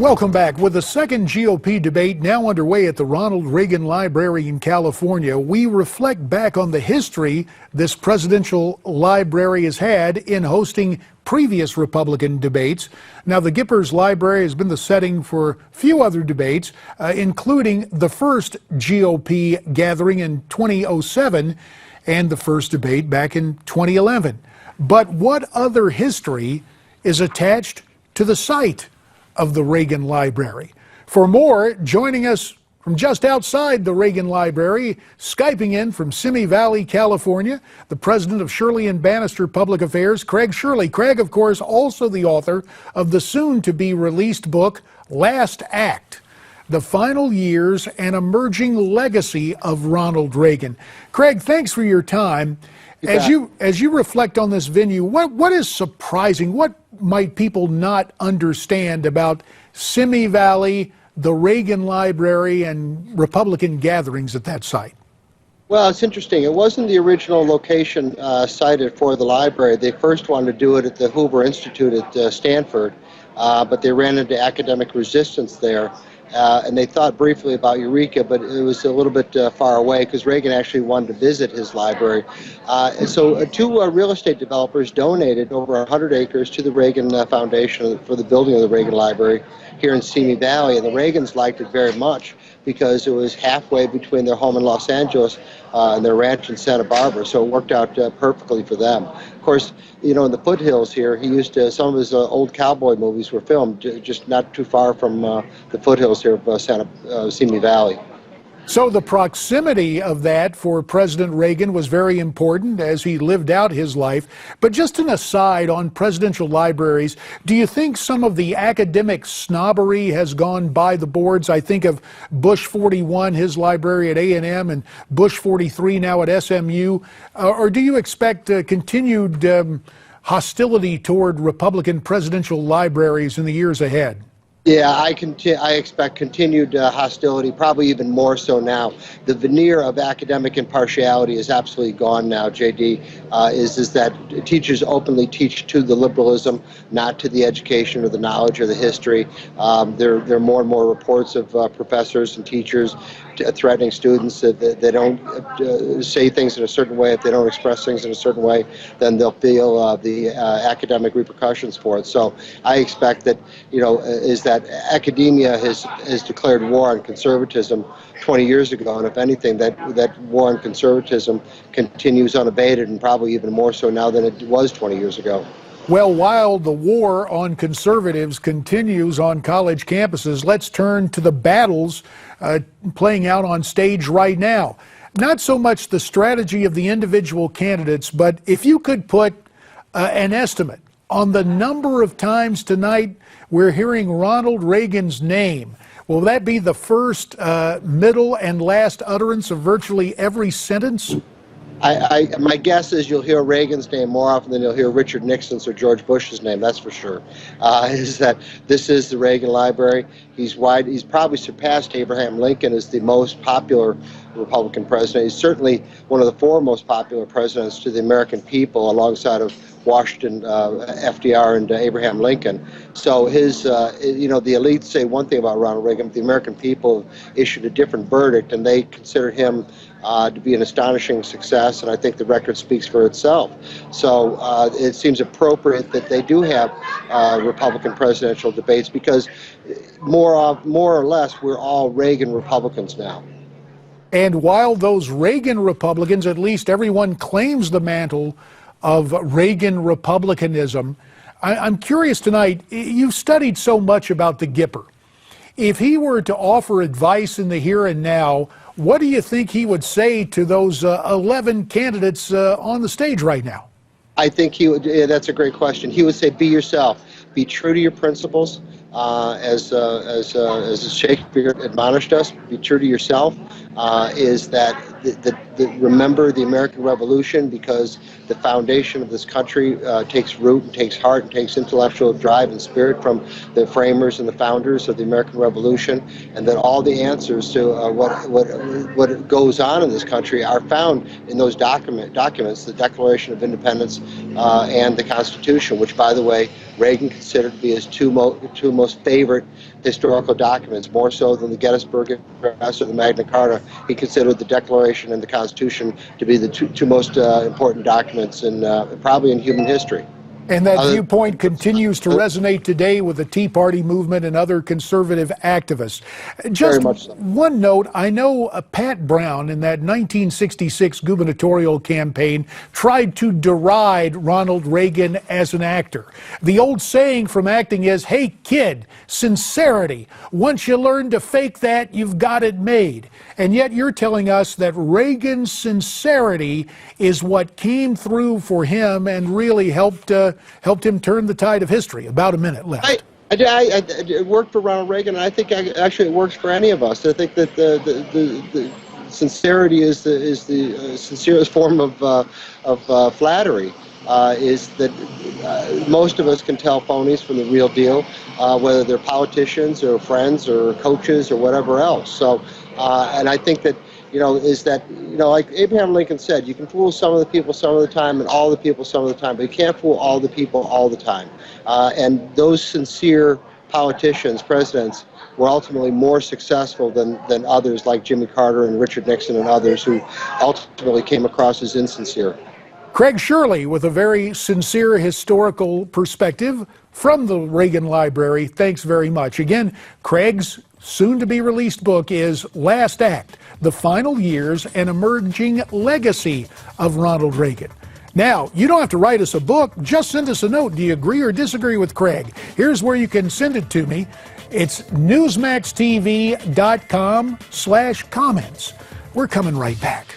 Welcome back. With the second GOP debate now underway at the Ronald Reagan Library in California, we reflect back on the history this presidential library has had in hosting previous Republican debates. Now, the Gipper's library has been the setting for a few other debates, including the first GOP gathering in 2007 and the first debate back in 2011. But what other history is attached to the site of the Reagan Library? For more, joining us from just outside the Reagan Library, Skyping in from Simi Valley, California, the president of Shirley and Bannister Public Affairs, Craig Shirley. Craig, of course, also the author of the soon-to-be-released book, Last Act: The Final Years and Emerging Legacy of Ronald Reagan. Craig, thanks for your time. As you reflect on this venue, what is surprising? What might people not understand about Simi Valley, the Reagan Library, and Republican gatherings at that site? Well, it's interesting. It wasn't the original location cited for the library. They first wanted to do it at the Hoover Institute at Stanford, but they ran into academic resistance there. And they thought briefly about Eureka, but it was a little bit far away because Reagan actually wanted to visit his library. And so two real estate developers donated over 100 acres to the Reagan Foundation for the building of the Reagan Library here in Simi Valley. And the Reagans liked it very much because it was halfway between their home in Los Angeles and their ranch in Santa Barbara, so it worked out perfectly for them. Of course, you know, in the foothills here, he used to, some of his old cowboy movies were filmed just not too far from the foothills here of Simi Valley. So the proximity of that for President Reagan was very important as he lived out his life. But just an aside on presidential libraries, do you think some of the academic snobbery has gone by the boards? I think of Bush 41, his library at A&M, and Bush 43 now at SMU. Or do you expect continued hostility toward Republican presidential libraries in the years ahead? Yeah, I expect continued hostility, probably even more so now. The veneer of academic impartiality is absolutely gone now, JD, is that teachers openly teach to the liberalism, not to the education or the knowledge or the history. There are more and more reports of professors and teachers threatening students that they don't say things in a certain way. If they don't express things in a certain way, then they'll feel the academic repercussions for it. So I expect that, you know, is that academia has declared war on conservatism 20 years ago, and if anything, that war on conservatism continues unabated, and probably even more so now than it was 20 years ago. Well, while the war on conservatives continues on college campuses, let's turn to the battles playing out on stage right now. Not so much the strategy of the individual candidates, but if you could put an estimate on the number of times tonight we're hearing Ronald Reagan's name, will that be the first, middle, and last utterance of virtually every sentence? My guess is you'll hear Reagan's name more often than you'll hear Richard Nixon's or George Bush's name, that's for sure. Is that this is the Reagan Library. He's probably surpassed Abraham Lincoln as the most popular Republican president. He's certainly one of the four most popular presidents to the American people, alongside of Washington, FDR, and Abraham Lincoln. So his, you know, the elites say one thing about Ronald Reagan, but the American people issued a different verdict, and they consider him to be an astonishing success, and I think the record speaks for itself. So it seems appropriate that they do have Republican presidential debates, because more or less we're all Reagan Republicans now. And while those Reagan Republicans, at least everyone claims the mantle of Reagan Republicanism, I'm curious tonight, you've studied so much about the Gipper. If he were to offer advice in the here and now, what do you think he would say to those 11 candidates on the stage right now? I think he would. Yeah, that's a great question. He would say, "Be yourself. Be true to your principles." As Shakespeare admonished us, be true to yourself. Is that remember the American Revolution, because the foundation of this country takes root and takes heart and takes intellectual drive and spirit from the framers and the founders of the American Revolution, and that all the answers to what goes on in this country are found in those documents, the Declaration of Independence and the Constitution, which, by the way, Reagan considered to be his two most favorite historical documents, more so than the Gettysburg Address or the Magna Carta. He considered the Declaration and the Constitution to be the two most important documents probably in human history. And that viewpoint continues to resonate today with the Tea Party movement and other conservative activists. Just one note, I know Pat Brown in that 1966 gubernatorial campaign tried to deride Ronald Reagan as an actor. The old saying from acting is, hey kid, sincerity. Once you learn to fake that, you've got it made. And yet you're telling us that Reagan's sincerity is what came through for him and really helped him turn the tide of history. About a minute left. It worked for Ronald Reagan, and I think actually it works for any of us. I think that the sincerity is the sincerest form of flattery. Is that most of us can tell phonies from the real deal, whether they're politicians or friends or coaches or whatever else. So, and I think that, like Abraham Lincoln said, you can fool some of the people some of the time and all the people some of the time, but you can't fool all the people all the time. And those sincere politicians, presidents, were ultimately more successful than others like Jimmy Carter and Richard Nixon and others who ultimately came across as insincere. Craig Shirley with a very sincere historical perspective from the Reagan Library. Thanks very much. Again, Craig's soon-to-be-released book is Last Act, The Final Years and Emerging Legacy of Ronald Reagan. Now, you don't have to write us a book. Just send us a note. Do you agree or disagree with Craig? Here's where you can send it to me. It's newsmaxtv.com/comments. We're coming right back.